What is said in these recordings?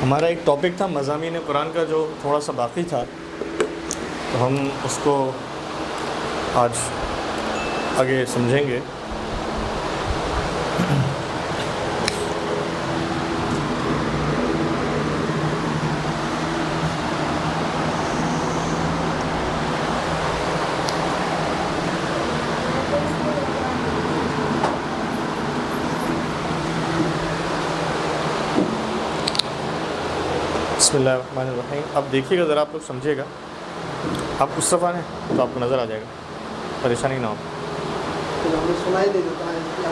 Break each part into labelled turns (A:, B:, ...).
A: ہمارا ایک ٹاپک تھا مضامین قرآن کا جو تھوڑا سا باقی تھا، تو ہم اس کو آج آگے سمجھیں گے۔ بسم اللہ الرحمن الرحیم۔ اب دیکھیے گا ذرا، آپ لوگ سمجھے گا، آپ اس صفحہ ہیں تو آپ کو نظر آ جائے گا، پریشانی نہ ہو۔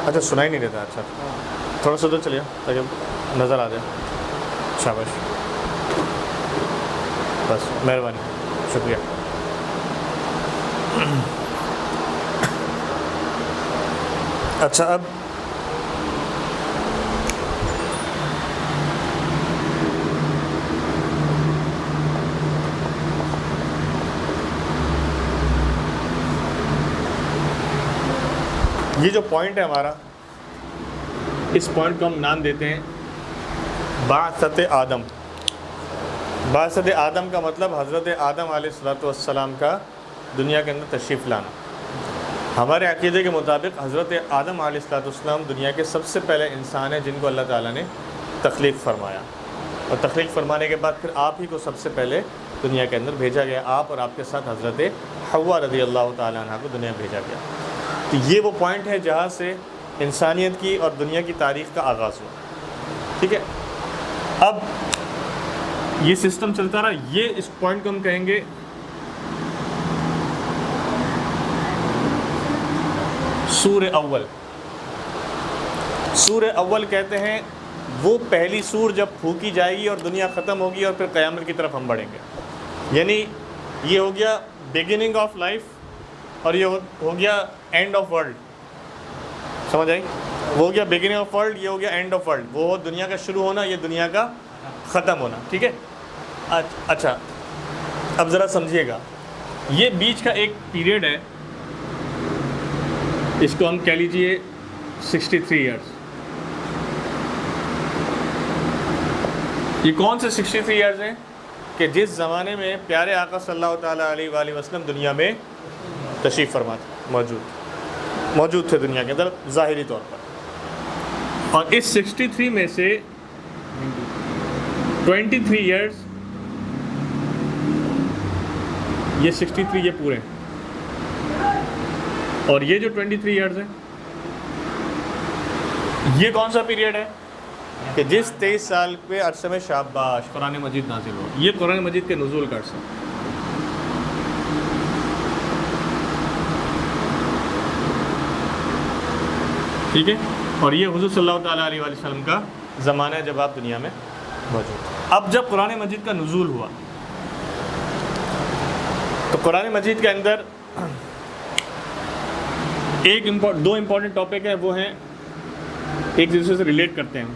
A: اچھا سنائی نہیں دیتا، اچھا تھوڑا سا ادھر چلیے تاکہ نظر آ جائے۔ شاباش، بس مہربانی، شکریہ۔ اچھا، اب یہ جو پوائنٹ ہے ہمارا، اس پوائنٹ کو ہم نام دیتے ہیں بعثت آدم۔ بعثت آدم کا مطلب حضرت آدم علیہ السلام کا دنیا کے اندر تشریف لانا۔ ہمارے عقیدے کے مطابق حضرت آدم علیہ السلام دنیا کے سب سے پہلے انسان ہیں جن کو اللہ تعالیٰ نے تخلیق فرمایا، اور تخلیق فرمانے کے بعد پھر آپ ہی کو سب سے پہلے دنیا کے اندر بھیجا گیا، آپ اور آپ کے ساتھ حضرت حوا رضی اللہ تعالیٰ عنہ کو دنیا بھیجا گیا۔ تو یہ وہ پوائنٹ ہے جہاں سے انسانیت کی اور دنیا کی تاریخ کا آغاز ہوا، ٹھیک ہے۔ اب یہ سسٹم چلتا رہا، یہ اس پوائنٹ کو ہم کہیں گے سور اول۔ سور اول کہتے ہیں وہ پہلی سور جب پھونکی جائے گی اور دنیا ختم ہوگی اور پھر قیامت کی طرف ہم بڑھیں گے۔ یعنی یہ ہو گیا بگننگ آف لائف، اور یہ ہو گیا اینڈ آف ورلڈ، سمجھ آئی؟ وہ ہو گیا بگننگ آف ورلڈ، یہ ہو گیا اینڈ آف ورلڈ۔ وہ دنیا کا شروع ہونا، یہ دنیا کا ختم ہونا، ٹھیک ہے۔ اچھا، اب ذرا سمجھیے گا، یہ بیچ کا ایک پیریڈ ہے، اس کو ہم کہہ لیجئے 63 ایئرس۔ یہ کون سے 63 ایئرس ہیں کہ جس زمانے میں پیارے آقا صلی اللہ تعالیٰ علیہ وآلہ وسلم دنیا میں تشریف فرما تھے، موجود تھے دنیا کے اندر ظاہری طور پر۔ اور اس 63 میں سے 23 ایئرس، یہ 63 یہ پورے ہیں، اور یہ جو 23 ایئرس ہیں، یہ کون سا پیریڈ ہے کہ جس 23 سال پہ عرصے میں شاباش قرآن مجید نازل ہوا۔ یہ قرآن مجید کے نزول کا عرصہ، ٹھیک ہے۔ اور یہ حضور صلی اللہ تعالیٰ علیہ وآلہ وسلم کا زمانہ ہے جب آپ دنیا میں موجود ہیں۔ اب جب قرآن مجید کا نزول ہوا تو قرآن مجید کے اندر دو امپورٹنٹ ٹاپک ہیں، وہ ہیں ایک دوسرے سے ریلیٹ کرتے ہیں۔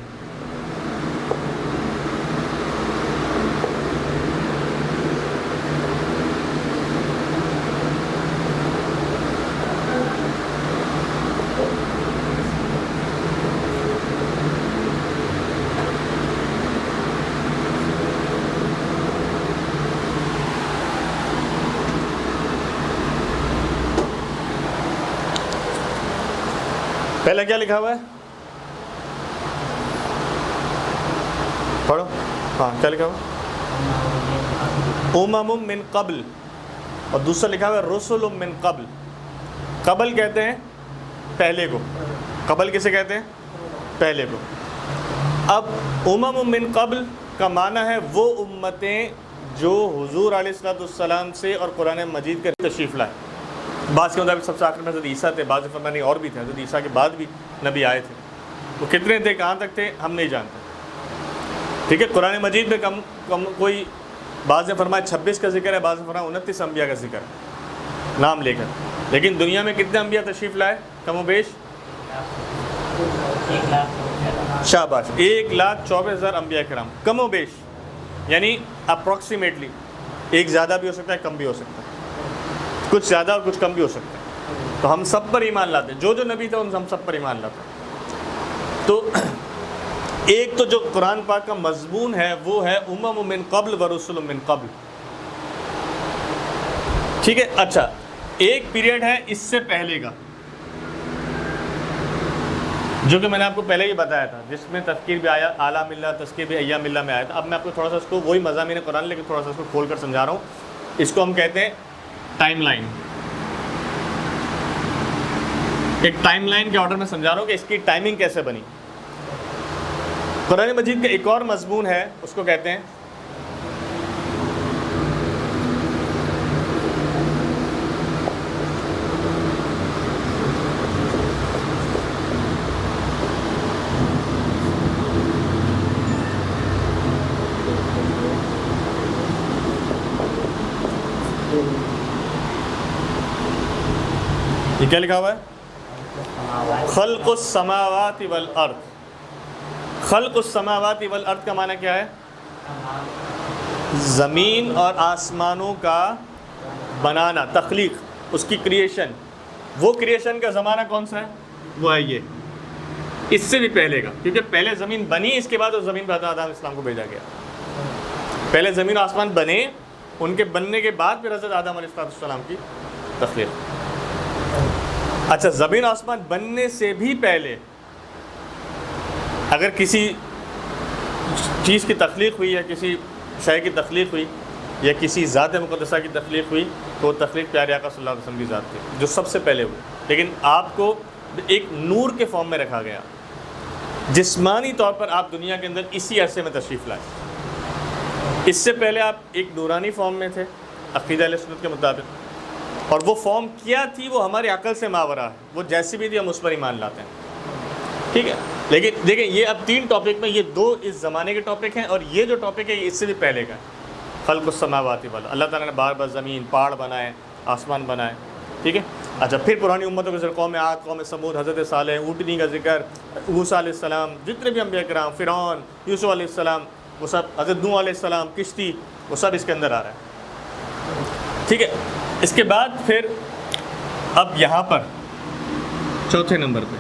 A: پہلے کیا لکھا ہوا ہے؟ پڑھو، ہاں کیا لکھا ہوا ہے؟ امم من قبل، اور دوسرا لکھا ہوا ہے رسل من قبل۔ قبل کہتے ہیں پہلے کو، قبل کسے کہتے ہیں؟ پہلے کو۔ اب امم من قبل کا معنی ہے وہ امتیں جو حضور علیہ السلام سے اور قرآن مجید کے تشریف لائے۔ بعض کے مطابق سب سے آخر میں حضرت عیسیٰ تھے، بعض فرمانے اور بھی تھے، حضرت عیسیٰ کے بعد بھی نبی آئے تھے۔ وہ کتنے تھے، کہاں تک تھے، ہم نہیں جانتے، ٹھیک ہے۔ قرآن مجید میں کم کوئی، بعض نے فرمایا 26 کا ذکر ہے، بعض نے فرمایا 29 انبیاء کا ذکر ہے نام لے کر۔ لیکن دنیا میں کتنے انبیاء تشریف لائے کم و بیش؟ شاباش، 1,24,000 انبیاء کرام کم و بیش، یعنی اپروکسیمیٹلی، ایک زیادہ بھی ہو سکتا ہے، کم بھی ہو سکتا ہے، کچھ زیادہ اور کچھ کم بھی ہو سکتا ہے۔ تو ہم سب پر ایمان لاتے ہیں، جو جو نبی تھا ان ہم سب پر ایمان لاتے ہیں۔ تو ایک تو جو قرآن پاک کا مضمون ہے وہ ہے امم من قبل و رسل من قبل، ٹھیک ہے. اچھا ایک پیریڈ ہے اس سے پہلے کا، جو کہ میں نے آپ کو پہلے ہی بتایا تھا، جس میں تذکیر بھی آیا اعلیٰ ملہ، تذکیر بھی ایام ملہ میں آیا تھا. اب میں آپ کو تھوڑا سا اس کو وہی مضامین قرآن لیکن تھوڑا سا اس کو کھول کر سمجھا رہا ہوں. اس کو ہم کہتے ہیں ٹائم لائن. ایک ٹائم لائن کے آرڈر میں سمجھا رہا ہوں کہ اس کی ٹائمنگ کیسے بنی. قرآن مجید کا ایک اور مضمون ہے، اس کو کہتے ہیں یہ کیا لکھا ہوا ہے؟ خلق السماوات والارض. خلق السماوات والارض کا معنی کیا ہے؟ زمین اور آسمانوں کا بنانا، تخلیق، اس کی کریشن. وہ کریشن کا زمانہ کون سا ہے؟ وہ ہے یہ، اس سے بھی پہلے کا، کیونکہ پہلے زمین بنی، اس کے بعد اس زمین پر حضرت آدم السلام کو بھیجا گیا. پہلے زمین و آسمان بنے، ان کے بننے کے بعد پھر حضرت آدم علیہ السلام کی تخلیق. اچھا زمین و آسمان بننے سے بھی پہلے اگر کسی چیز کی تخلیق ہوئی یا کسی شے کی تخلیق ہوئی یا کسی ذات مقدسہ کی تخلیق ہوئی تو وہ تخلیق پیارے آقا صلی اللہ علیہ وسلم کی ذات تھی جو سب سے پہلے ہوئی. لیکن آپ کو ایک نور کے فارم میں رکھا گیا، جسمانی طور پر آپ دنیا کے اندر اسی عرصے میں تشریف لائے. اس سے پہلے آپ ایک نورانی فارم میں تھے عقیدہ اہل سنت کے مطابق، اور وہ فارم کیا تھی وہ ہماری عقل سے ماورا ہے، وہ جیسی بھی تھی ہم اس پر ایمان لاتے ہیں، ٹھیک ہے. لیکن دیکھیں یہ اب 3 ٹاپک میں یہ 2 اس زمانے کے ٹاپک ہیں، اور یہ جو ٹاپک ہے یہ اس سے بھی پہلے کا ہے. خلق السماوات والارض، اللہ تعالیٰ نے بار بار زمین، پہاڑ بنائے، آسمان بنائے، ٹھیک ہے. اچھا پھر پرانی امتوں کے ذکر، قوم عاد، قوم ثمود، حضرت صالح، اونٹنی کا ذکر، موسیٰ علیہ السلام، جتنے بھی انبیاء کرام، فرعون، یوسف علیہ السلام، وہ سب، حضرت نوح علیہ السلام، کشتی، وہ سب اس کے اندر آ رہا ہے، ٹھیک ہے. اس کے بعد پھر اب یہاں پر چوتھے نمبر پہ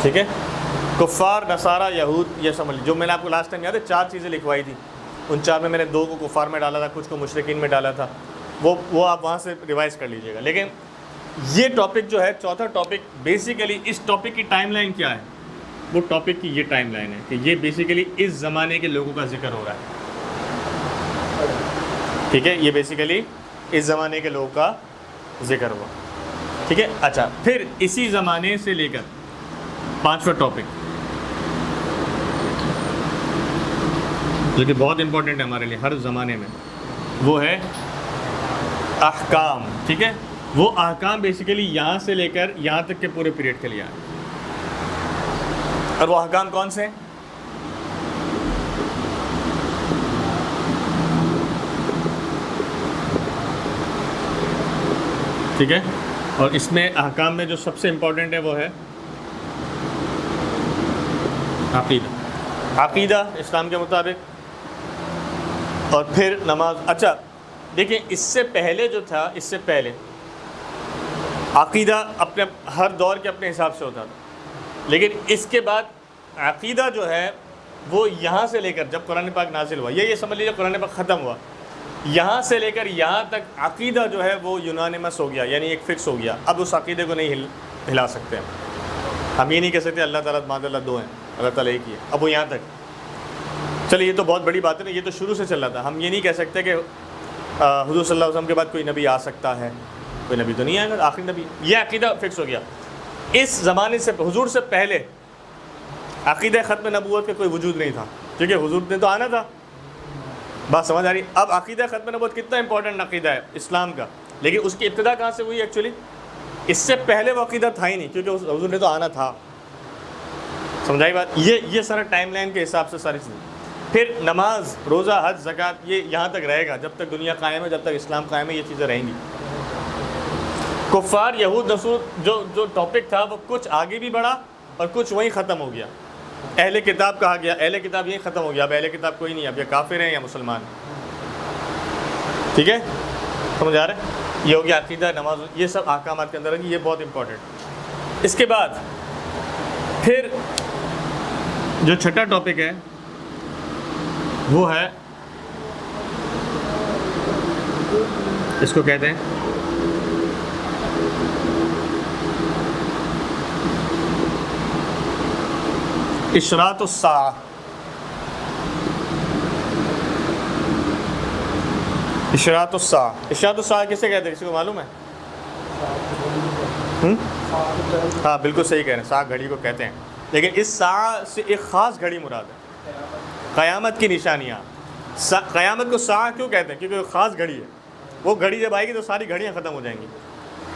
A: ٹھیک ہے. کفار، نصارہ، یہود، یہ سمجھ جو میں نے آپ کو لاسٹ ٹائم یاد ہے 4 چیزیں لکھوائی تھی، ان 4 میں نے 2 کو کفار میں ڈالا تھا، کچھ کو مشرکین میں ڈالا تھا، وہ آپ وہاں سے ریوائز کر لیجئے گا. لیکن یہ ٹاپک جو ہے چوتھا ٹاپک، بیسیکلی اس ٹاپک کی ٹائم لائن کیا ہے؟ وہ ٹاپک کی یہ ٹائم لائن ہے کہ یہ بیسیکلی اس زمانے کے لوگوں کا ذکر ہو رہا ہے، ٹھیک ہے. یہ بیسیکلی اس زمانے کے لوگوں کا ذکر ہوا، ٹھیک ہے. اچھا پھر اسی زمانے سے لے کر 5واں ٹاپک جو کہ بہت امپورٹنٹ ہے ہمارے لیے ہر زمانے میں، وہ ہے احکام، ٹھیک ہے. وہ احکام بیسیکلی یہاں سے لے کر یہاں تک کے پورے پیریڈ کے لیے آئے. اور وہ احکام کون سے ہیں؟ ٹھیک ہے. اور اس میں احکام میں جو سب سے امپورٹنٹ ہے وہ ہے عقیدہ. عقیدہ اسلام کے مطابق، اور پھر نماز. اچھا دیکھیں اس سے پہلے جو تھا، اس سے پہلے عقیدہ اپنے ہر دور کے اپنے حساب سے ہوتا تھا، لیکن اس کے بعد عقیدہ جو ہے وہ یہاں سے لے کر جب قرآن پاک نازل ہوا، یہ سمجھ لیجیے قرآن پاک ختم ہوا، یہاں سے لے کر یہاں تک عقیدہ جو ہے وہ یونانیمس ہو گیا، یعنی ایک فکس ہو گیا. اب اس عقیدے کو نہیں ہلا سکتے ہم یہ نہیں کہہ سکتے اللہ تعالیٰ معاذ اللہ 2 ہیں، اللہ تعالیٰ ایک ہی ہے. اب وہ یہاں تک، چلیے یہ تو بہت بڑی بات ہے نا، یہ تو شروع سے چل رہا تھا. ہم یہ نہیں کہہ سکتے کہ حضور صلی اللہ علیہ وسلم کے بعد کوئی نبی آ سکتا ہے، کوئی نبی تو نہیں آئے گا، آخری نبی. یہ عقیدہ فکس ہو گیا. اس زمانے سے حضور سے پہلے عقیدہ ختم نبوت کا کوئی وجود نہیں تھا، کیونکہ حضور نے تو آنا تھا. بات سمجھ آ رہی؟ اب عقیدہ ختم نبوت کتنا امپورٹنٹ عقیدہ ہے اسلام کا، لیکن اس کی ابتدا کہاں سے ہوئی ایکچولی؟ اس سے پہلے وہ عقیدہ تھا ہی نہیں، کیونکہ حضور نے تو آنا تھا. سمجھائی بات؟ یہ سارا ٹائم لائن کے حساب سے ساری چیزیں. پھر نماز، روزہ، حج، زکوٰۃ، یہ یہاں تک رہے گا جب تک دنیا قائم ہے، جب تک اسلام قائم ہے، یہ چیزیں رہیں گی. کفار یہود نصور جو ٹاپک تھا وہ کچھ آگے بھی بڑھا اور کچھ وہیں ختم ہو گیا. اہل کتاب کہا گیا, اہل کتاب یہیں ختم ہو گیا, اب اہل کتاب کوئی نہیں, اب یہ کافر ہیں یا مسلمان ہیں. ٹھیک ہے, سمجھ آ رہا ہے؟ یہ ہو گیا عقیدہ, نماز, یہ سب احکامات کے اندر ہے, یہ بہت امپورٹنٹ. اس کے بعد پھر جو چھٹا ٹاپک ہے وہ ہے, اس کو کہتے ہیں اشراط الساعہ. اشراط الساعہ, اشراط الساعہ کسے کہتے ہیں, کسی کو معلوم ہے؟ ہاں بالکل صحیح کہہ رہے ہیں, ساعہ گھڑی کو کہتے ہیں, لیکن اس ساعہ سے ایک خاص گھڑی مراد ہے, قیامت کی نشانیاں. قیامت کو ساعہ کیوں کہتے ہیں؟ کیونکہ وہ خاص گھڑی ہے, وہ گھڑی جب آئے گی تو ساری گھڑیاں ختم ہو جائیں گی,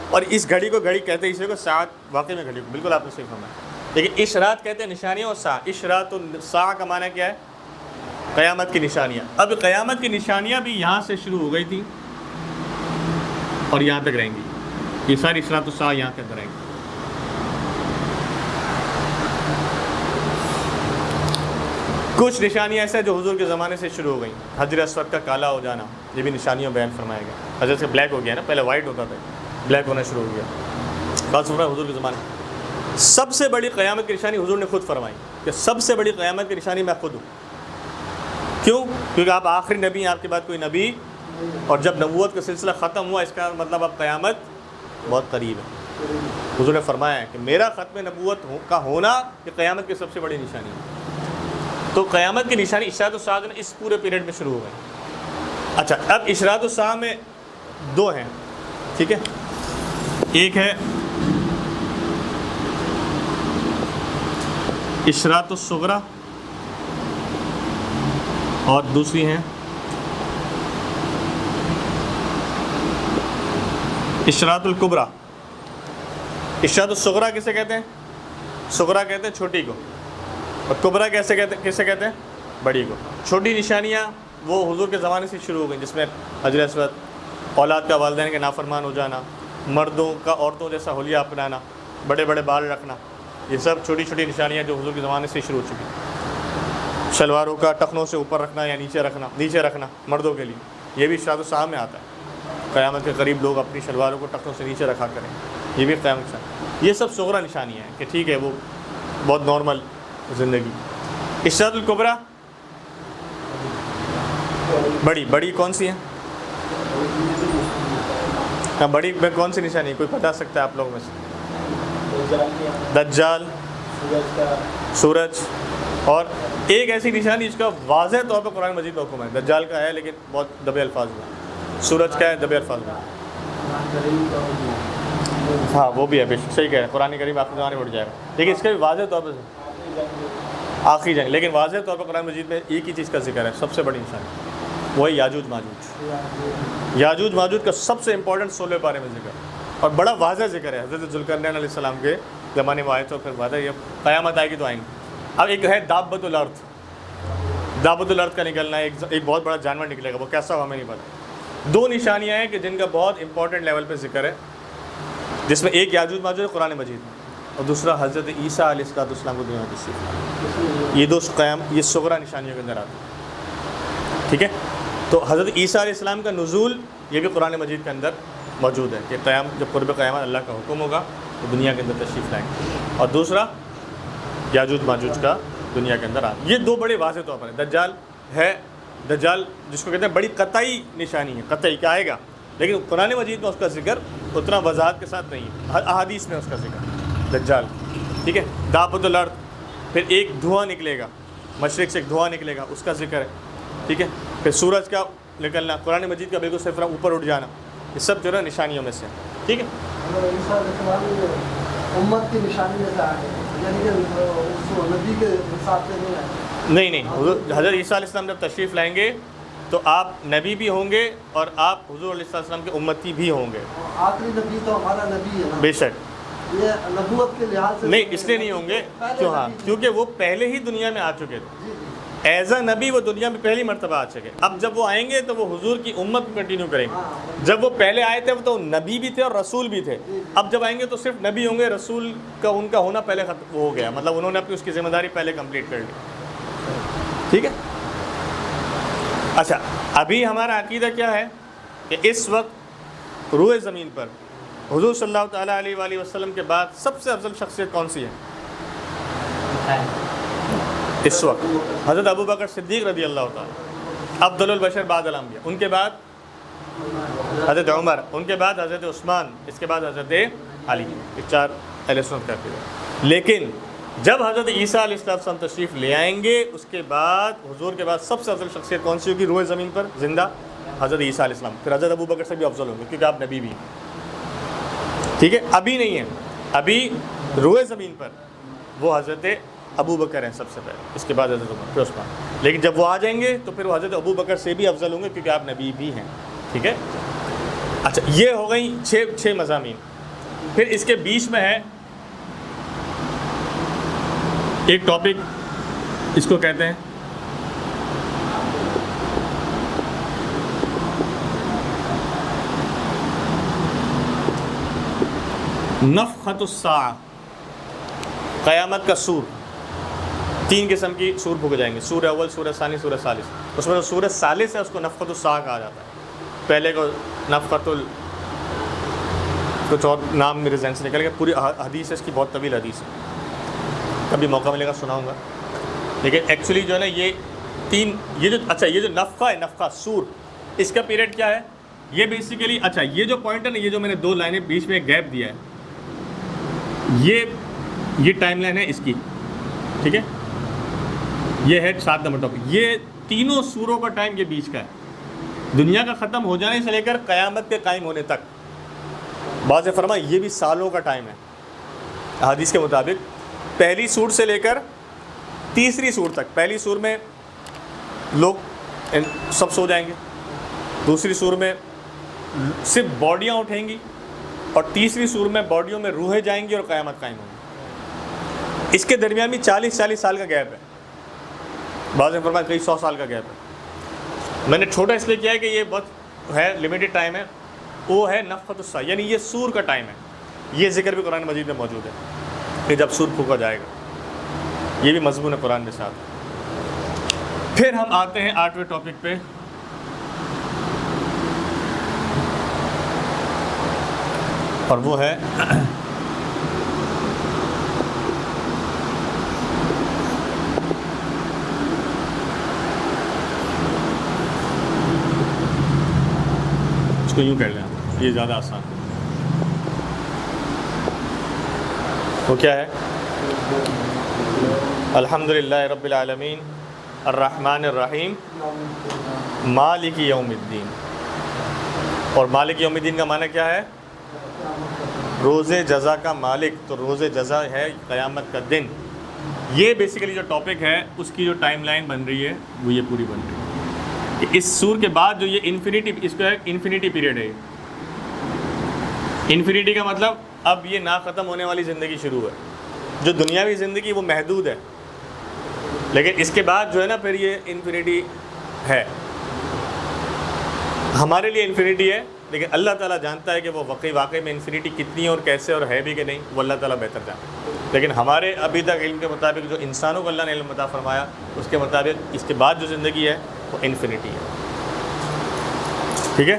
A: اور اس گھڑی کو گھڑی کہتے ہیں, اس کو ساعت واقعی میں گھڑی کو, بالکل آپ نے صحیح فرمایا. لیکن اشراط کہتے ہیں نشانیاں, اور ساعہ, اشراط الساعہ کا معنی کیا ہے؟ قیامت کی نشانیاں. اب قیامت کی نشانیاں بھی یہاں سے شروع ہو گئی تھیں اور یہاں تک رہیں گی, یہ ساری اشراط الساعہ یہاں تک رہیں گی. کچھ نشانیاں ایسے ہیں جو حضور کے زمانے سے شروع ہو گئیں. حجر اسود کا کالا ہو جانا, یہ بھی نشانیوں بیان فرمایا گیا. حضرت سے بلیک ہو گیا نا, پہلے وائٹ ہوتا تھا, بلیک ہونا شروع ہو گیا. بات سن رہا ہے؟ حضور کے زمانے سب سے بڑی قیامت کی نشانی حضور نے خود فرمائی کہ سب سے بڑی قیامت کی نشانی میں خود ہوں. کیوں؟ کیونکہ آپ آخری نبی ہیں, آپ کے بعد کوئی نبی, اور جب نبوت کا سلسلہ ختم ہوا اس کا مطلب اب قیامت بہت قریب ہے. حضور نے فرمایا ہے کہ میرا ختم نبوت کا ہونا یہ قیامت کی سب سے بڑی نشانی ہے. تو قیامت کی نشانی اشراط الساعہ نے اس پورے پیریڈ میں شروع ہو گئی. اچھا, اب اشراط الساعہ میں دو ہیں, ٹھیک ہے, ایک ہے اشراط الصغریٰ اور دوسری ہیں اشراط الکبریٰ. اشراط الصغریٰ کسے کہتے ہیں؟ صغریٰ کہتے ہیں چھوٹی کو, اور کبریٰ کسے کہتے ہیں؟ بڑی کو. چھوٹی نشانیاں وہ حضور کے زمانے سے شروع ہو گئیں, جس میں حجر اسود, اولاد کا والدین کے نافرمان ہو جانا, مردوں کا عورتوں جیسا حلیہ اپنانا, بڑے بڑے بال رکھنا, یہ سب چھوٹی چھوٹی نشانیاں جو حضور کے زمانے سے شروع ہو چکی. شلواروں کا ٹخنوں سے اوپر رکھنا یا نیچے رکھنا مردوں کے لیے, یہ بھی اشراط الساعہ میں آتا ہے. قیامت کے قریب لوگ اپنی شلواروں کو ٹخنوں سے نیچے رکھا کریں, یہ بھی قیامت سے. یہ سب صغریٰ نشانیاں ہیں کہ ٹھیک ہے وہ بہت نارمل زندگی. اشراط الکبریٰ بڑی کون سی ہیں؟ ہاں, بڑی میں کون سی نشانی, کوئی بتا سکتا ہے آپ لوگوں میں سے؟ دجال, سورج, اور ایک ایسی نشانی جس کا واضح طور پر قرآن مجید میں حکم ہے. دجال کا ہے لیکن بہت دبے الفاظ میں. سورج کا ہے دبے الفاظ میں. ہاں وہ بھی ہے, بے شک صحیح کہہ رہے ہیں, قرآن کریم آخری زمانے میں اٹھ جائے گا, لیکن اس کا بھی واضح طور پر آخری جنگ, لیکن واضح طور پر قرآن مجید میں ایک ہی چیز کا ذکر ہے, سب سے بڑی نشانی, وہی یاجوج ماجوج. یاجوج ماجوج کا سب سے امپورٹنٹ 16 پارے میں ذکر, اور بڑا واضح ذکر ہے. حضرت ذوالقرنین علیہ السلام کے زمانے میں آئے تو پھر واضح, یہ قیامت آئے گی تو آئیں گے. اب ایک ہے دابۃ الارض. دابۃ الارض کا نکلنا ہے, ایک بہت بڑا جانور نکلے گا, وہ کیسا ہو ہمیں نہیں پتا. دو نشانیاں ہیں کہ جن کا بہت امپورٹنٹ لیول پہ ذکر ہے, جس میں ایک یاجوج ماجوج ہے قرآن مجید میں, اور دوسرا حضرت عیسیٰ علیہ السلام کو دنیا میں تشریف. یہ دو یہ صغریٰ نشانیوں کے اندر آتے ہیں, ٹھیک ہے. تو حضرت عیسیٰ علیہ السلام کا نزول یہ بھی قرآن مجید کے اندر موجود ہے کہ جب قرب قیامت اللہ کا حکم ہوگا تو دنیا کے اندر تشریف لائیں گے. اور دوسرا یاجوج ماجوج کا دنیا کے اندر یہ دو بڑے واضح طور پر ہیں. دجال ہے, دجال جس کو کہتے ہیں بڑی قطعی نشانی ہے, قطعی کیا آئے گا, لیکن قرآن مجید میں اس کا ذکر اتنا وضاحت کے ساتھ نہیں ہے, احادیث میں اس کا ذکر دجال, ٹھیک ہے. دابۃ الارض, پھر ایک دھواں نکلے گا, مشرق سے ایک دھواں نکلے گا, اس کا ذکر ہے, ٹھیک ہے. پھر سورج کا نکلنا, قرآن مجید کا بالکل صفر اوپر اٹھ جانا, یہ سب جو ہے نشانیوں میں سے, ٹھیک ہے.
B: امت کی نشانی میں سے آگے, یعنی کہ نبی کے حساب سے نہیں ہے.
A: نہیں, حضرت عیسیٰ علیہ السلام جب تشریف لائیں گے تو آپ نبی بھی ہوں گے اور آپ حضور علیہ السلام کے امتی بھی ہوں گے.
B: آخری نبی تو ہمارا نبی ہے نا.
A: بے شک.
B: یہ نبوت کے لحاظ سے
A: نہیں, اس لیے نہیں ہوں گے کیوں؟ ہاں, کیونکہ وہ پہلے ہی دنیا میں آ چکے تھے. ایز اے نبی وہ دنیا میں پہلی مرتبہ آ چکے. اب جب وہ آئیں گے تو وہ حضور کی امت کو کنٹینیو کریں گے. جب وہ پہلے آئے تھے وہ تو نبی بھی تھے اور رسول بھی تھے. اب جب آئیں گے تو صرف نبی ہوں گے, رسول کا ان کا ہونا پہلے ختم ہو گیا, مطلب انہوں نے اپنی اس کی ذمہ داری پہلے کمپلیٹ کر لی. ٹھیک ہے. اچھا, ابھی ہمارا عقیدہ کیا ہے کہ اس وقت روئے زمین پر حضور صلی اللہ تعالیٰ علیہ وآلہ وسلم کے بعد سب سے افضل شخصیت کون سی ہے اس وقت؟ حضرت ابو بکر صدیق رضی اللہ تعالیٰ, افضل البشر بعد الانبیاء. ان کے بعد حضرت عمر, ان کے بعد حضرت عثمان, اس کے بعد حضرت علی. یہ 4 اہل سنت کا عقیدہ. لیکن جب حضرت عیسیٰ علیہ السلام تشریف لے آئیں گے, اس کے بعد حضور کے بعد سب سے افضل شخصیت کون سی ہوگی روئے زمین پر زندہ؟ حضرت عیسیٰ علیہ السلام. پھر حضرت ابو بکر سے بھی افضل ہوں گے کیونکہ آپ نبی بھی ہیں. ٹھیک ہے, ابھی نہیں ہے, ابھی روئے زمین پر وہ حضرت ابو بکر ہیں سب سے پہلے, اس کے بعد حضرت عمر, پھر عثمان. لیکن جب وہ آ جائیں گے تو پھر وہ حضرت ابو بکر سے بھی افضل ہوں گے کیونکہ آپ نبی بھی ہیں. ٹھیک ہے. اچھا, یہ ہو گئی 6 مضامین. پھر اس کے بیچ میں ہے ایک ٹاپک, اس کو کہتے ہیں نفخۃ الساعہ, قیامت کا سور. 3 قسم کی سور پھونکے جائیں گے, سورہ اول, سورہ ثانی, سورہ ثالث. اس میں جو سورہ ثالث ہے اس کو نفخۃ الساعہ کہا جاتا ہے. پہلے کو نفخۃ کچھ اور نام میرے ذہن سے نکل گیا, پوری حدیث ہے اس کی, بہت طویل حدیث ہے, کبھی موقع ملے گا سناؤں گا. لیکن ایکچولی جو ہے نا یہ 3, یہ جو اچھا یہ جو نفخہ ہے, نفخہ سور, اس کا پیریڈ کیا ہے؟ یہ بیسیکلی اچھا یہ جو پوائنٹ ہے نا, یہ جو میں نے 2 لائنیں بیچ میں گیپ دیا ہے, یہ ٹائم لائن ہے اس کی. ٹھیک ہے, یہ ہے 7 نمبر ٹاپک. یہ تینوں سوروں کا ٹائم یہ بیچ کا ہے, دنیا کا ختم ہو جانے سے لے کر قیامت کے قائم ہونے تک. بعض نے فرمایا یہ بھی سالوں کا ٹائم ہے. حدیث کے مطابق پہلی سور سے لے کر تیسری سور تک, پہلی سور میں لوگ سب سو جائیں گے, دوسری سور میں صرف باڈیاں اٹھیں گی, اور تیسری سور میں باڈیوں میں روحیں جائیں گی اور قیامت قائم ہوگی. اس کے درمیان بھی 40 سال کا گیپ ہے. بعض نے فرمایا کئی 100 سال کا گیپ ہے. میں نے چھوٹا اس لیے کیا ہے کہ یہ بہت ہے لمیٹڈ ٹائم ہے. وہ ہے نفخۃ الساعہ, یعنی یہ سور کا ٹائم ہے. یہ ذکر بھی قرآن مجید میں موجود ہے کہ جب سور پھونکا جائے گا, یہ بھی مضمون ہے قرآن کے ساتھ. پھر ہم آتے ہیں 8ویں ٹاپک پہ, اور وہ ہے اس کو یوں کہہ لیں, یہ زیادہ آسان. وہ کیا ہے؟ الحمدللہ رب العالمین الرحمن الرحیم مالک یوم الدین. اور مالک یوم الدین کا معنی کیا ہے؟ روز جزا کا مالک. تو روز جزا ہے قیامت کا دن. یہ بیسیکلی جو ٹاپک ہے اس کی جو ٹائم لائن بن رہی ہے وہ یہ پوری بن رہی ہے. اس سور کے بعد جو یہ انفینیٹی, اس کا ایک انفینیٹی پیریڈ ہے. انفینیٹی کا مطلب اب یہ نہ ختم ہونے والی زندگی شروع ہے. جو دنیاوی زندگی وہ محدود ہے, لیکن اس کے بعد جو ہے نا پھر یہ انفینیٹی ہے. ہمارے لیے انفینیٹی ہے, لیکن اللہ تعالیٰ جانتا ہے کہ وہ واقعی میں انفینیٹی کتنی ہے اور کیسے اور ہے بھی کہ نہیں, وہ اللہ تعالیٰ بہتر جانتا ہے. لیکن ہمارے ابھی تک علم کے مطابق جو انسانوں کو اللہ نے علم عطا فرمایا اس کے مطابق اس کے بعد جو زندگی ہے وہ انفینیٹی ہے. ٹھیک ہے,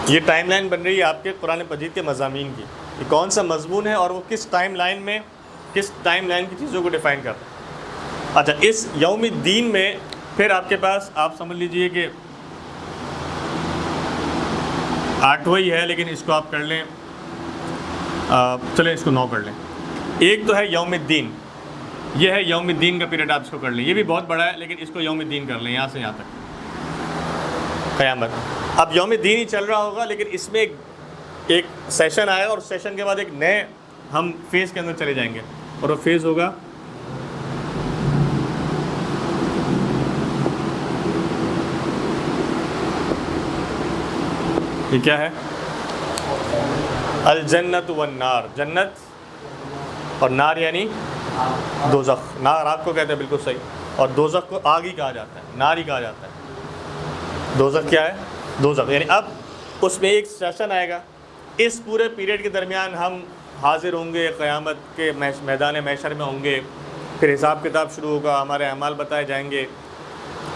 A: یہ ٹائم لائن بن رہی ہے آپ کے قرآن مجید کے مضامین کی. یہ کون سا مضمون ہے اور وہ کس ٹائم لائن میں, کس ٹائم لائن کی چیزوں کو ڈیفائن کرتا ہے. اچھا, اس یوم الدین میں پھر آپ کے پاس آپ سمجھ لیجئے کہ 8واں ہی ہے, لیکن اس کو آپ کر لیں, چلیں اس کو 9 کر لیں. ایک تو ہے یوم الدین, یہ ہے یوم الدین کا پیریڈ, آپ اس کو کر لیں. یہ بھی بہت بڑا ہے لیکن اس کو یوم الدین کر لیں, یہاں سے یہاں تک قیامت. اب یوم الدین ہی چل رہا ہوگا, لیکن اس میں ایک سیشن آئے گا اور سیشن کے بعد ایک نئے ہم فیز کے اندر چلے جائیں گے, اور وہ فیز ہوگا یہ کیا ہے؟ الجنت والنار. جنت اور نار یعنی دوزخ. نار آپ کو کہتے ہیں, بالکل صحیح. اور دوزخ کو آگ ہی کہا جاتا ہے، نار ہی کہا جاتا ہے۔ دوزخ کیا ہے؟ دوزخ یعنی اب اس میں ایک سیشن آئے گا، اس پورے پیریڈ کے درمیان ہم حاضر ہوں گے، قیامت کے میدان محشر میں ہوں گے، پھر حساب کتاب شروع ہوگا، ہمارے اعمال بتائے جائیں گے۔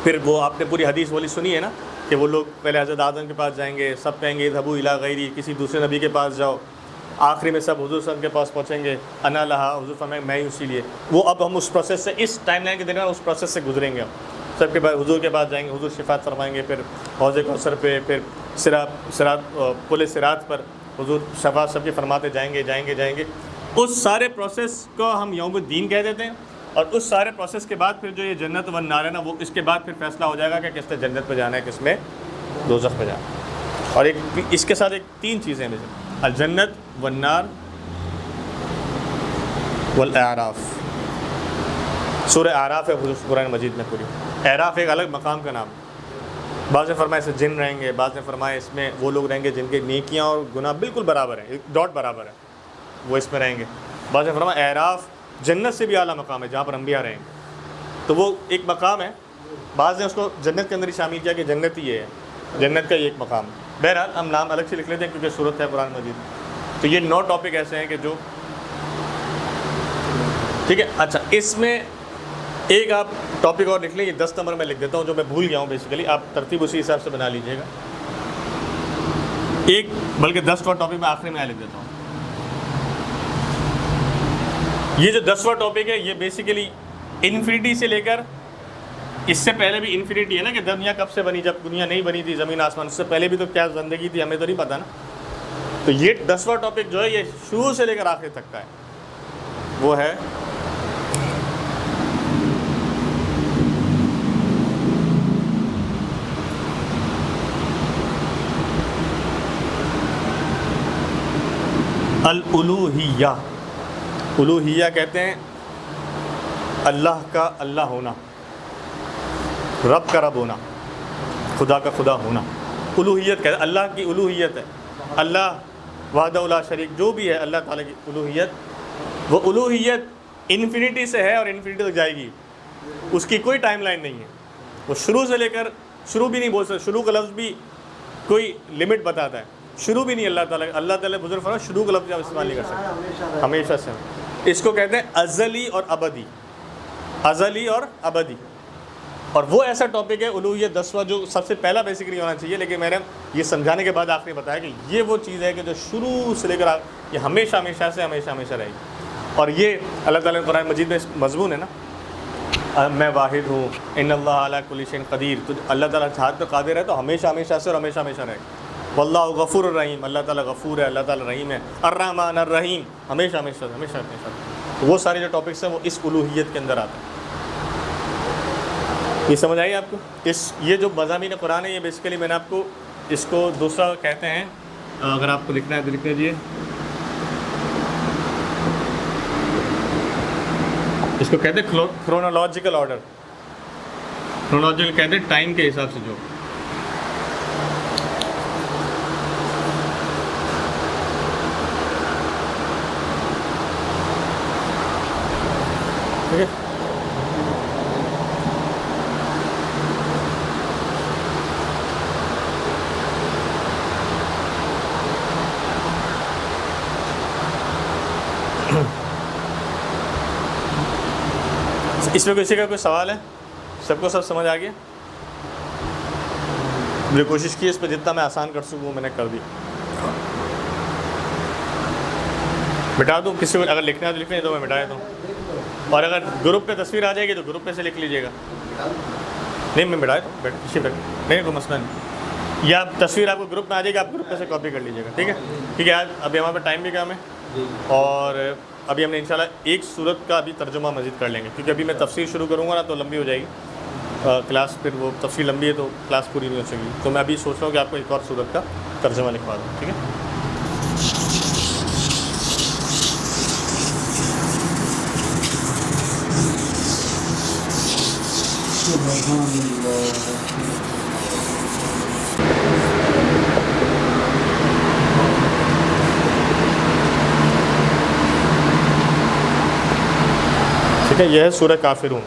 A: پھر وہ آپ نے پوری حدیث والی سنی ہے نا کہ وہ لوگ پہلے حضرت آدم کے پاس جائیں گے، سب کہیں گے اذهبوا الی غیری، کسی دوسرے نبی کے پاس جاؤ، آخری میں سب حضور صلی اللہ علیہ وسلم کے پاس پہنچیں گے، انا لہا، حضور فرمائیں میں اسی لیے۔ وہ اب ہم اس پروسیس سے، اس ٹائم لائن کے درمیان اس پروسیس سے گزریں گے، ہم سب کے پاس حضور کے پاس جائیں گے، حضور شفاعت فرمائیں گے، پھر حوض کوثر پہ، پھر پل صراط پر حضور شفاعت سب کے فرماتے جائیں گے۔ اس سارے پروسیس کو ہم یوم الدین کہہ دیتے ہیں، اور اس سارے پروسیس کے بعد پھر جو یہ جنت و النار ہے نا، وہ اس کے بعد پھر فیصلہ ہو جائے گا کہ کس نے جنت پہ جانا ہے، کس میں دوزخ پہ جانا ہے۔ اور ایک اس کے ساتھ ایک 3 چیزیں ہیں، الجنت والنار والاعراف۔ سورہ اعراف ہے قرآن مجید میں پوری۔ اعراف ایک الگ مقام کا نام، بعض نے فرمایا اس میں جن رہیں گے، بعض نے فرمایا اس میں وہ لوگ رہیں گے جن کے نیکیاں اور گناہ بالکل برابر ہیں، ایک ڈاٹ برابر ہے، وہ اس میں رہیں گے۔ بعض نے فرمایا اعراف جنت سے بھی اعلیٰ مقام ہے جہاں پر انبیاء رہیں گے، تو وہ ایک مقام ہے۔ بعض نے اس کو جنت کے اندر ہی شامل کیا کہ جنت ہی یہ ہے، جنت کا یہ ایک مقام ہے۔ بہرحال ہم نام الگ سے لکھ لیتے ہیں کیونکہ صورت ہے قرآن مجید۔ تو یہ 9 ٹاپک ایسے ہیں کہ جو ٹھیک ہے۔ اچھا، اس میں ایک آپ ٹاپک اور لکھ لیں، یہ 10 نمبر میں لکھ دیتا ہوں جو میں بھول گیا ہوں بیسیکلی، آپ ترتیب اسی حساب سے بنا لیجیے گا۔ ایک بلکہ 10واں ٹاپک میں آخری میں لکھ دیتا ہوں۔ یہ جو 10واں ٹاپک ہے یہ بیسیکلی انفینٹی سے لے کر، اس سے پہلے بھی انفینٹی ہے نا کہ دنیا کب سے بنی، جب دنیا نہیں بنی تھی زمین آسمان، اس سے پہلے بھی تو کیا زندگی تھی ہمیں تو نہیں پتہ نا۔ تو یہ 10واں ٹاپک جو ہے یہ شروع سے لے کر آخر تک کا ہے، وہ ہے الالوہیہ۔ الوہیہ کہتے ہیں اللہ کا اللہ ہونا، رب کا رب ہونا، خدا کا خدا ہونا۔ الوہیت کہتے ہیں، اللہ کی الوہیت ہے، اللہ وحدہ لا شریک جو بھی ہے اللہ تعالیٰ کی الوہیت، وہ الوہیت انفینٹی سے ہے اور انفینٹی تک جائے گی، اس کی کوئی ٹائم لائن نہیں ہے۔ وہ شروع سے لے کر، شروع بھی نہیں بول سکتے، شروع کا لفظ بھی کوئی لمٹ بتاتا ہے، شروع بھی نہیں اللہ تعالیٰ بزرگ فرمایا شروع کا لفظ آپ استعمال نہیں کر سکتے، ہمیشہ سے۔ اس کو کہتے ہیں ازلی اور ابدی، ازلی اور ابدی۔ اور وہ ایسا ٹاپک ہے الوہیت 10واں جو سب سے پہلا بیسیکلی ہونا چاہیے، لیکن میں نے یہ سمجھانے کے بعد آپ نے بتایا کہ یہ وہ چیز ہے کہ جو شروع سے لے کر یہ ہمیشہ ہمیشہ سے ہمیشہ ہمیشہ رہے گی۔ اور یہ اللہ تعالیٰ نے قرآن مجید میں مضمون ہے نا، میں واحد ہوں، ان اللہ علی کل شیء قدیر، تو اللہ تعالیٰ چاہت پہ قادر ہے تو ہمیشہ ہمیشہ سے اور ہمیشہ ہمیشہ رہے گا۔ واللہ غفور الرحیم، اللہ تعالیٰ غفور ہے، اللہ تعالیٰ رحیم ہے، الرحمن الرحیم، ہمیشہ ہمیشہ ہمیشہ ہمیشہ۔ وہ سارے جو ٹاپکس ہیں وہ اس الوہیت کے اندر آتے ہیں۔ یہ سمجھ آئی آپ کو؟ یہ جو مضامین قرآن ہے یہ بیسیکلی میں نے آپ کو اس کو دوسرا کہتے ہیں، اگر آپ کو لکھنا ہے تو لکھ لیجیے، اس کو کہتے ہیں کرونالوجیکل آرڈر، کرونالوجیکل کہتے ہیں ٹائم کے حساب سے جو۔ ٹھیک ہے، اس میں کسی کا کوئی سوال ہے؟ سب کو سب سمجھ آ گیا؟ میں کوشش کی اس پہ جتنا میں آسان کر سکوں میں نے کر دی۔ مٹا دوں کسی کو، اگر لکھنا ہے تو لکھیں، تو میں مٹا دیتا ہوں، اور اگر گروپ پہ تصویر آ جائے گی تو گروپ پہ سے لکھ لیجیے گا۔ نہیں میں مٹا دیتا ہوں، کسی پہ نہیں، کوئی مسئلہ نہیں، یا تصویر آپ کو گروپ میں آ جائے گی، آپ گروپ پہ سے کاپی کر لیجیے گا، ٹھیک ہے؟ ٹھیک ہے، آج ابھی ہمارے پہ ٹائم بھی کم ہے، اور ابھی ہم نے انشاءاللہ ایک صورت کا ابھی ترجمہ مزید کر لیں گے، کیونکہ ابھی میں تفسیر شروع کروں گا نا تو لمبی ہو جائے گی کلاس، پھر وہ تفسیر لمبی ہے تو کلاس پوری نہیں ہو سکے گی، تو میں ابھی سوچ رہا ہوں کہ آپ کو ایک اور صورت کا ترجمہ لکھوا دوں، ٹھیک ہے؟ ٹھیک ہے، یہ ہے سورہ کافرون۔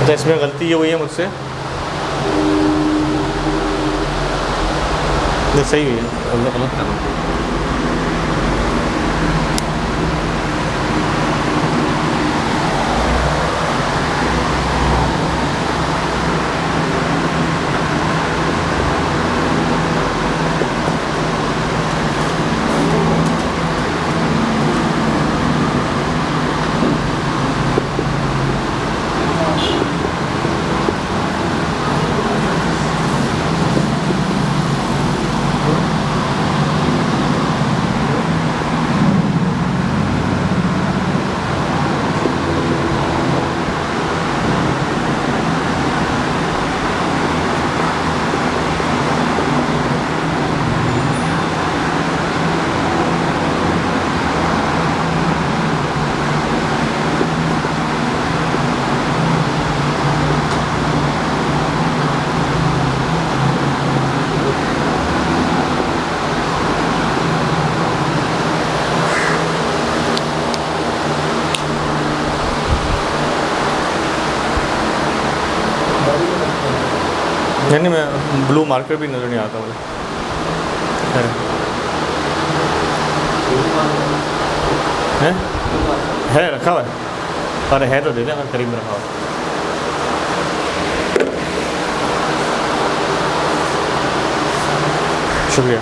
A: اچھا اس میں غلطی یہ ہوئی ہے مجھ سے، یہ صحیح ہوئی ہے، غلط کرنا۔ نہیں میں بلو مارکر بھی نظر نہیں آتا مجھے، ہے رکھا ہوا ہے، ارے ہے تو دے دیں، اگر قریب میں رکھا ہوا۔ شکریہ۔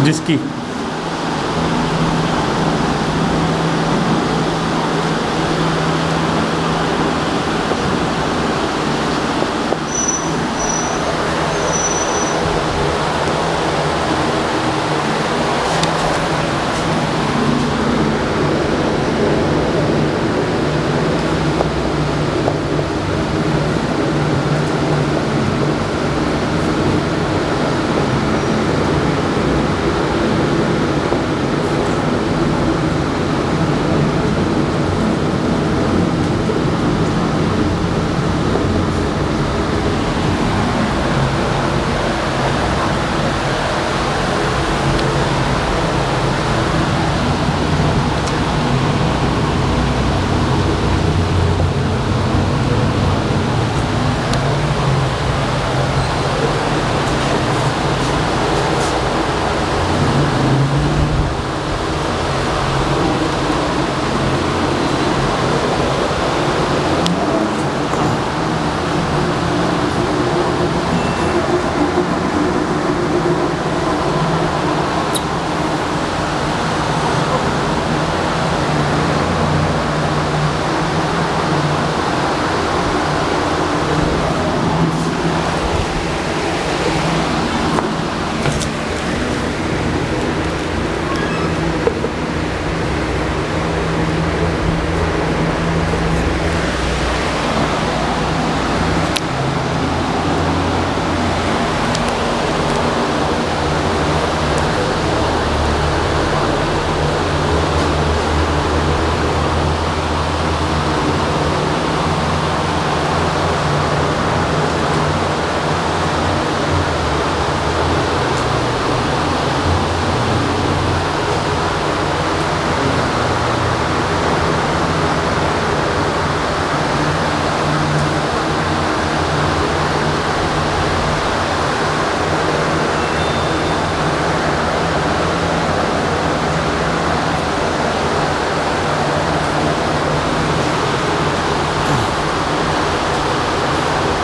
A: جس کی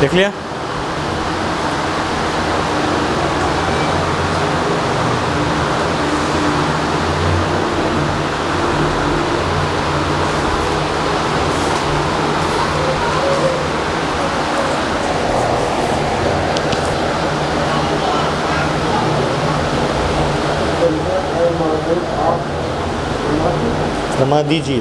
A: دیکھ لیا؟ فرما دیجیے.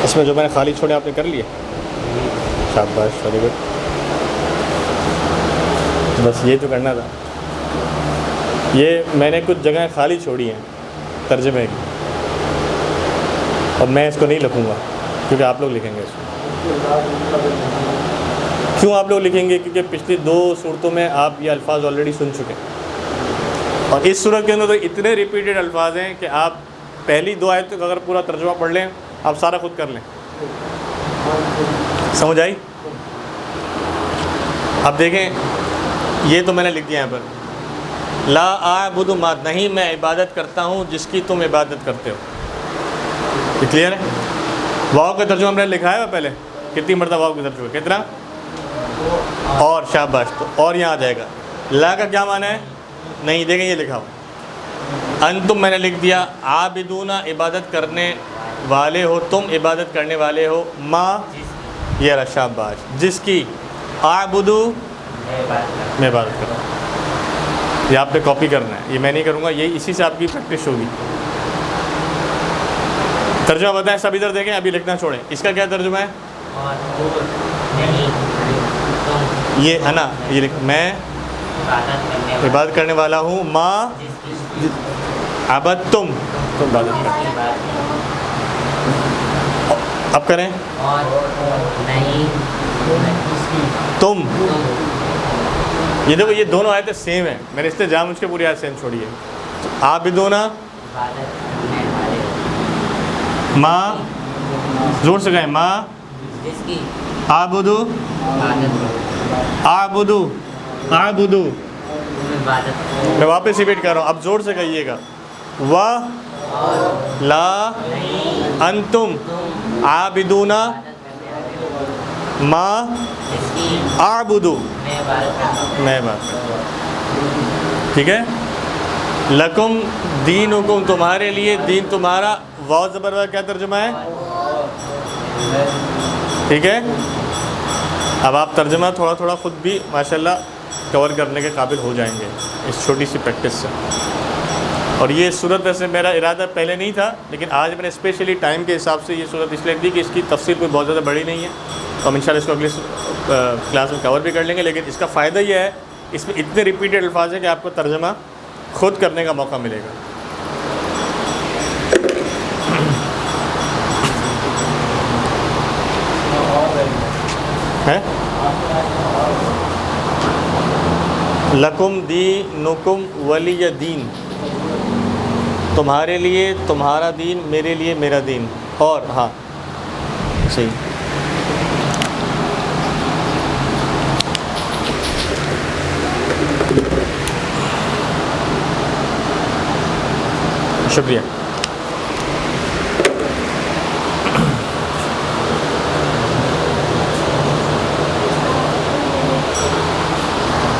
A: اس میں جو میں نے خالی چھوڑے آپ نے کر لیے؟ شاباش، ویری گڈ. بس یہ تو کرنا تھا. یہ میں نے کچھ جگہیں خالی چھوڑی ہیں ترجمے کی، اور میں اس کو نہیں لکھوں گا کیونکہ آپ لوگ لکھیں گے اس کو. کیوں آپ لوگ لکھیں گے؟ کیونکہ پچھلی 2 صورتوں میں آپ یہ الفاظ آلریڈی سن چکے ہیں، اور اس صورت کے اندر تو اتنے ریپیٹڈ الفاظ ہیں کہ آپ پہلی 2 آیتوں کا اگر پورا ترجمہ پڑھ لیں آپ سارا خود کر لیں. سمجھ آئی؟ اب دیکھیں، یہ تو میں نے لکھ دیا یہاں پر، لا اعبد ما، نہیں میں عبادت کرتا ہوں جس کی تم عبادت کرتے ہو. یہ کلیئر ہے؟ واو کا ترجمہ ہم نے لکھا ہے پہلے، کتنی مرتبہ واو کا ترجمہ؟ کتنا؟ اور. شاباش. تو اور یہاں آ جائے گا. لا کا کیا معنی ہے؟ نہیں. دیکھیں یہ لکھا ہو، انتم میں نے لکھ دیا، عابدون عبادت کرنے والے ہو، تم عبادت کرنے والے ہو، ما یہ رہا. شاباش. جس کی، اعبدو میں عبادت کرتا ہوں. یہ آپ نے کاپی کرنا ہے، یہ میں نہیں کروں گا، یہ اسی سے آپ کی پریکٹس ہوگی. ترجمہ بتائیں سب ادھر دیکھیں، ابھی لکھنا چھوڑیں. اس کا کیا ترجمہ ہے؟ یہ ہے نا، یہ لکھ، میں عبادت کرنے والا ہوں، ما عبد تم عبادت کرتے. اب کریں تم. یہ دیکھو یہ دونوں آیتیں سیم ہیں، میں نے اس سے جان مجھ کے پوری آیت سیم چھوڑی ہے. عابدون ما، زور سے کہیں، ما عابدو اعبدو اعبدو. میں واپس ریپیٹ کر رہا ہوں، اب زور سے کہیے گا. و لا انتم عابدون ما اعبدو، میں بات کرتا ہوں. ٹھیک ہے؟ لکم دینکم، تمہارے لیے، دین تمہارا. واو زبر کا کیا ترجمہ ہے؟ ٹھیک ہے؟ اب آپ ترجمہ تھوڑا تھوڑا خود بھی ماشاءاللہ کور کرنے کے قابل ہو جائیں گے اس چھوٹی سی پریکٹس سے. اور یہ صورت ویسے میرا ارادہ پہلے نہیں تھا، لیکن آج میں نے اسپیشلی ٹائم کے حساب سے یہ صورت اس لیے دی کہ اس کی تفصیل کوئی بہت زیادہ بڑی نہیں ہے، تو ہم انشاءاللہ اس کو اگلی کلاس میں کور بھی کر لیں گے. لیکن اس کا فائدہ یہ ہے اس میں اتنے ریپیٹڈ الفاظ ہیں کہ آپ کو ترجمہ خود کرنے کا موقع ملے گا. ہے لکم دینکم ولی دین، تمہارے لیے تمہارا دین، میرے لیے میرا دین. اور ہاں صحیح، شکریہ.